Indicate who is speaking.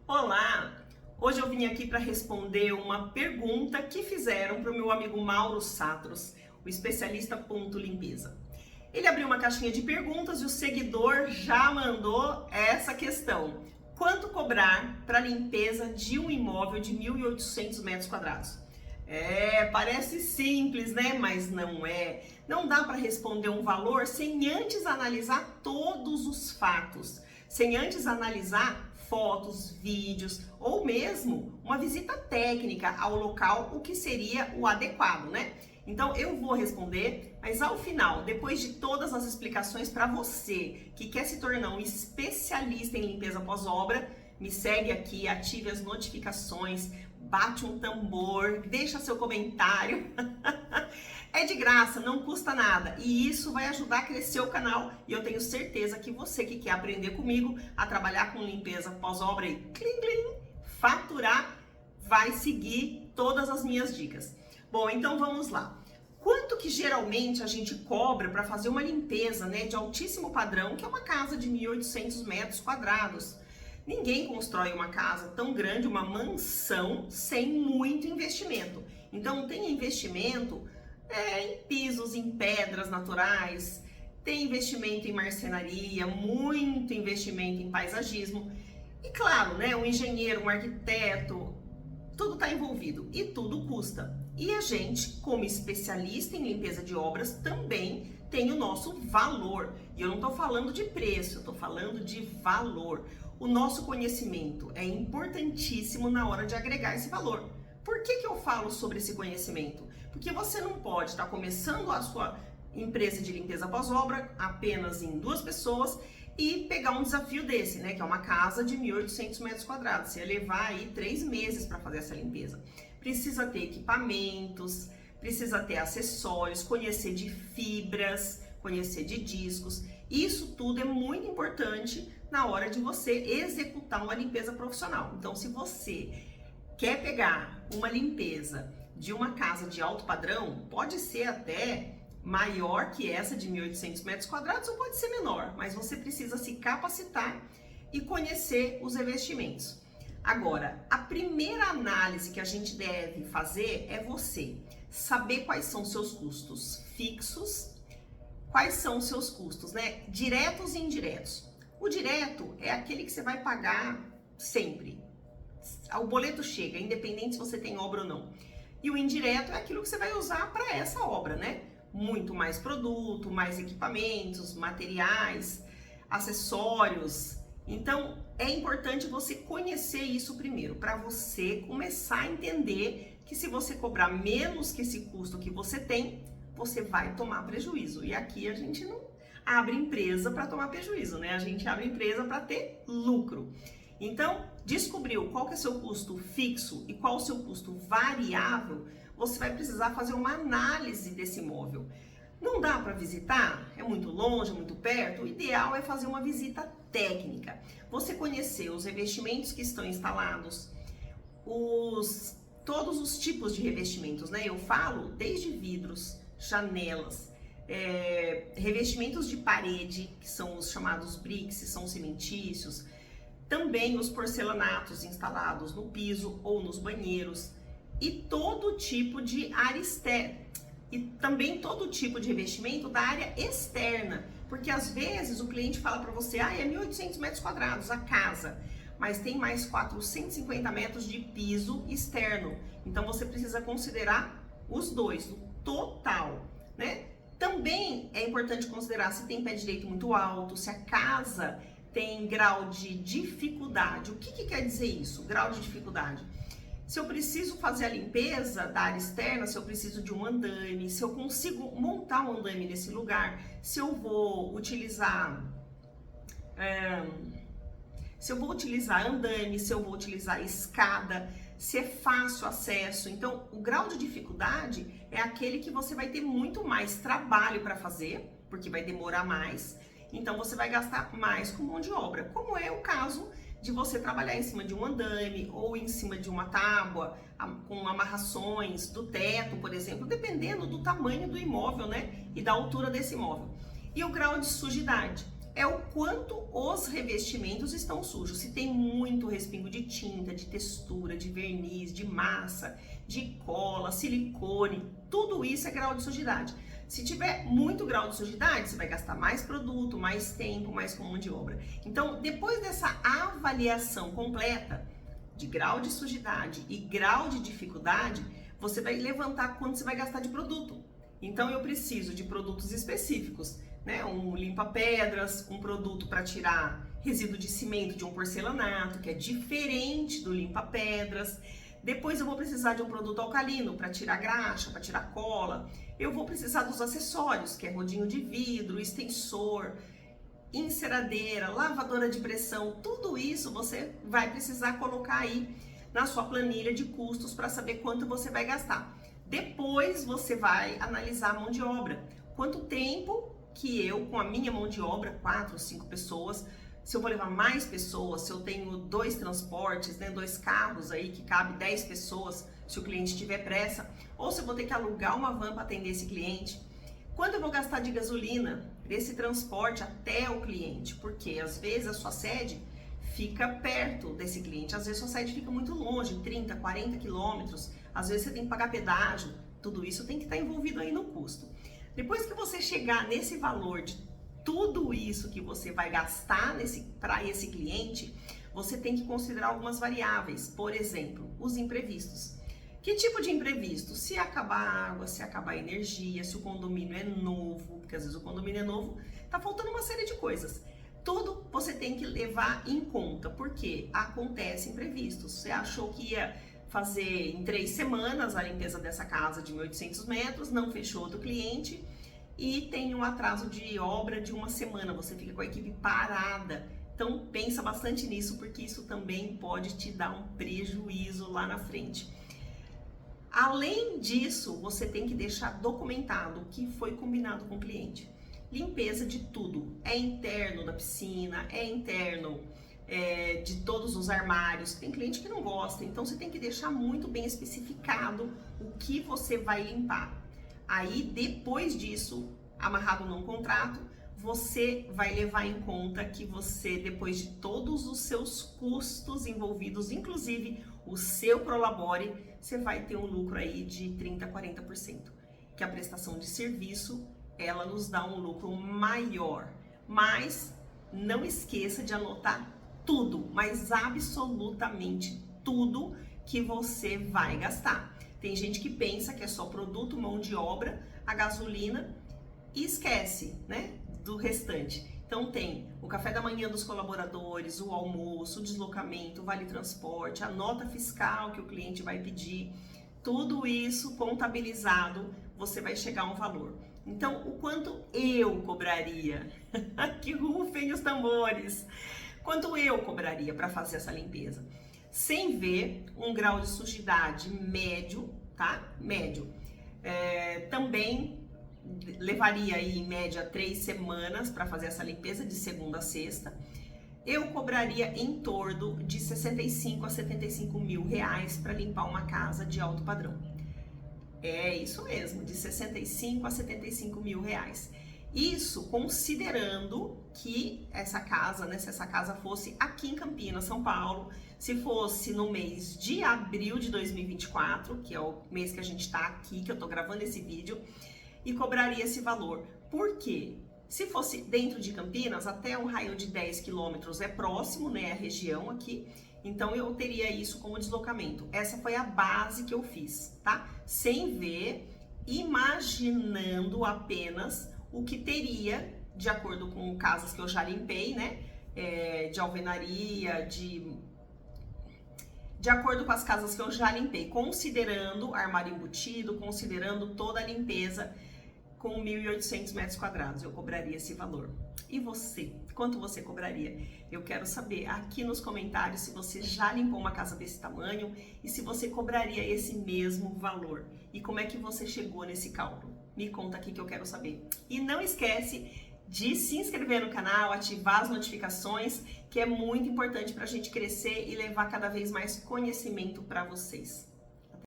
Speaker 1: Olá! Hoje eu vim aqui para responder uma pergunta que fizeram para o meu amigo Mauro Satros, o especialista ponto limpeza. Ele abriu uma caixinha de perguntas e o seguidor já mandou essa questão. Quanto cobrar para limpeza de um imóvel de 1.800 metros quadrados? Parece simples, né? Mas não é. Não dá para responder um valor sem antes analisar todos os fatos, sem antes analisar fotos, vídeos ou mesmo uma visita técnica ao local, o que seria o adequado, né? Então eu vou responder, mas ao final, depois de todas as explicações para você que quer se tornar um especialista em limpeza pós-obra, me segue aqui, ative as notificações, bate um tambor, deixa seu comentário. É de graça, não custa nada e isso vai ajudar a crescer o canal e eu tenho certeza que você que quer aprender comigo a trabalhar com limpeza pós-obra e clim, clim, faturar, vai seguir todas as minhas dicas. Bom, então vamos lá. Quanto que geralmente a gente cobra para fazer uma limpeza, né, de altíssimo padrão, que é uma casa de 1.800 metros quadrados? Ninguém constrói uma casa tão grande, uma mansão, sem muito investimento. Então tem investimento em pisos, em pedras naturais, tem investimento em marcenaria, muito investimento em paisagismo. E claro, né, um engenheiro, um arquiteto, tudo está envolvido e tudo custa. E a gente, como especialista em limpeza de obras, também tem o nosso valor. E eu não estou falando de preço, eu estou falando de valor. O nosso conhecimento é importantíssimo na hora de agregar esse valor. Por que eu falo sobre esse conhecimento? Porque você não pode estar começando a sua empresa de limpeza pós-obra apenas em 2 pessoas e pegar um desafio desse, né? Que é uma casa de 1.800 metros quadrados. Você ia levar aí 3 meses para fazer essa limpeza. Precisa ter equipamentos, precisa ter acessórios, conhecer de fibras, conhecer de discos. Isso tudo é muito importante na hora de você executar uma limpeza profissional. Então, se você quer pegar uma limpeza de uma casa de alto padrão, pode ser até maior que essa de 1.800 metros quadrados ou pode ser menor, mas você precisa se capacitar e conhecer os investimentos. Agora, a primeira análise que a gente deve fazer é você saber quais são seus custos fixos, quais são os seus custos, né? Diretos e indiretos. O direto é aquele que você vai pagar sempre. O boleto chega, independente se você tem obra ou não. E o indireto é aquilo que você vai usar para essa obra, né? Muito mais produto, mais equipamentos, materiais, acessórios. Então, é importante você conhecer isso primeiro, para você começar a entender que se você cobrar menos que esse custo que você tem, você vai tomar prejuízo. E aqui a gente não abre empresa para tomar prejuízo, né? A gente abre empresa para ter lucro. Então, descobriu qual que é seu custo fixo e qual o seu custo variável, você vai precisar fazer uma análise desse imóvel. Não dá para visitar? É muito longe, é muito perto? O ideal é fazer uma visita técnica. Você conhecer os revestimentos que estão instalados, todos os tipos de revestimentos, né? Eu falo desde vidros, janelas, revestimentos de parede, que são os chamados bricks, são cimentícios, também os porcelanatos instalados no piso ou nos banheiros e todo tipo de área externa e também todo tipo de revestimento da área externa, porque às vezes o cliente fala para você, é 1.800 metros quadrados a casa, mas tem mais 450 metros de piso externo, então você precisa considerar os dois, o total, né? Também é importante considerar se tem pé direito muito alto, se a casa tem grau de dificuldade. O que quer dizer isso? Grau de dificuldade. Se eu preciso fazer a limpeza da área externa, se eu preciso de um andaime, se eu consigo montar um andaime nesse lugar, se eu vou utilizar andaime, se eu vou utilizar escada, se é fácil acesso. Então, o grau de dificuldade é aquele que você vai ter muito mais trabalho para fazer, porque vai demorar mais. Então, você vai gastar mais com mão de obra, como é o caso de você trabalhar em cima de um andaime ou em cima de uma tábua, com amarrações do teto, por exemplo, dependendo do tamanho do imóvel, né? E da altura desse imóvel. E o grau de sujidade é o quanto os revestimentos estão sujos. Se tem muito respingo de tinta, de textura, de verniz, de massa, de cola, silicone, tudo isso é grau de sujidade. Se tiver muito grau de sujidade, você vai gastar mais produto, mais tempo, mais com mão de obra. Então, depois dessa avaliação completa de grau de sujidade e grau de dificuldade, você vai levantar quanto você vai gastar de produto. Então, eu preciso de produtos específicos, né? Um limpa-pedras, um produto para tirar resíduo de cimento de um porcelanato, que é diferente do limpa-pedras. Depois eu vou precisar de um produto alcalino para tirar graxa, para tirar cola. Eu vou precisar dos acessórios, que é rodinho de vidro, extensor, enceradeira, lavadora de pressão. Tudo isso você vai precisar colocar aí na sua planilha de custos para saber quanto você vai gastar. Depois você vai analisar a mão de obra. Quanto tempo que eu, com a minha mão de obra, 4 ou 5 pessoas, se eu vou levar mais pessoas, se eu tenho 2 transportes, né, 2 carros aí que cabe 10 pessoas, se o cliente tiver pressa, ou se eu vou ter que alugar uma van para atender esse cliente. Quanto eu vou gastar de gasolina desse transporte até o cliente? Porque às vezes a sua sede fica perto desse cliente, às vezes a sua sede fica muito longe, 30, 40 quilômetros, às vezes você tem que pagar pedágio, tudo isso tem que estar envolvido aí no custo. Depois que você chegar nesse valor de tudo isso que você vai gastar para esse cliente, você tem que considerar algumas variáveis. Por exemplo, os imprevistos. Que tipo de imprevisto? Se acabar a água, se acabar a energia, se o condomínio é novo, porque às vezes o condomínio é novo, tá faltando uma série de coisas. Tudo você tem que levar em conta, porque acontece imprevistos. Você achou que ia fazer em 3 semanas a limpeza dessa casa de 1.800 metros, não fechou do cliente e tem um atraso de obra de 1 semana, você fica com a equipe parada. Então pensa bastante nisso, porque isso também pode te dar um prejuízo lá na frente. Além disso, você tem que deixar documentado o que foi combinado com o cliente. Limpeza de tudo, é interno da piscina, é interno de todos os armários. Tem cliente que não gosta, então você tem que deixar muito bem especificado o que você vai limpar. Aí, depois disso, amarrado num contrato, você vai levar em conta que você, depois de todos os seus custos envolvidos, inclusive o seu prolabore, você vai ter um lucro aí de 30% a 40%. Que a prestação de serviço, ela nos dá um lucro maior. Mas não esqueça de anotar tudo, mas absolutamente tudo que você vai gastar. Tem gente que pensa que é só produto, mão de obra, a gasolina e esquece, né, do restante. Então tem o café da manhã dos colaboradores, o almoço, o deslocamento, o vale transporte, a nota fiscal que o cliente vai pedir. Tudo isso contabilizado, você vai chegar a um valor. Então, o quanto eu cobraria? Que rufem os tambores! Quanto eu cobraria para fazer essa limpeza? Sem ver um grau de sujidade médio, tá? Médio. Também levaria aí em média 3 semanas para fazer essa limpeza de segunda a sexta. Eu cobraria em torno de 65 a 75 mil reais para limpar uma casa de alto padrão. É isso mesmo, de 65 a 75 mil reais. Isso considerando que essa casa, né, se essa casa fosse aqui em Campinas, São Paulo, se fosse no mês de abril de 2024, que é o mês que a gente tá aqui, que eu tô gravando esse vídeo, e cobraria esse valor. Por quê? Se fosse dentro de Campinas, até um raio de 10 quilômetros é próximo, né, a região aqui, então eu teria isso como deslocamento. Essa foi a base que eu fiz, tá? Sem ver, imaginando apenas o que teria, de acordo com casas que eu já limpei, né, de alvenaria, de acordo com as casas que eu já limpei, considerando armário embutido, considerando toda a limpeza, com 1.800 metros quadrados, eu cobraria esse valor. E você? Quanto você cobraria? Eu quero saber aqui nos comentários se você já limpou uma casa desse tamanho e se você cobraria esse mesmo valor. E como é que você chegou nesse cálculo? Me conta aqui que eu quero saber. E não esquece de se inscrever no canal, ativar as notificações, que é muito importante para a gente crescer e levar cada vez mais conhecimento para vocês.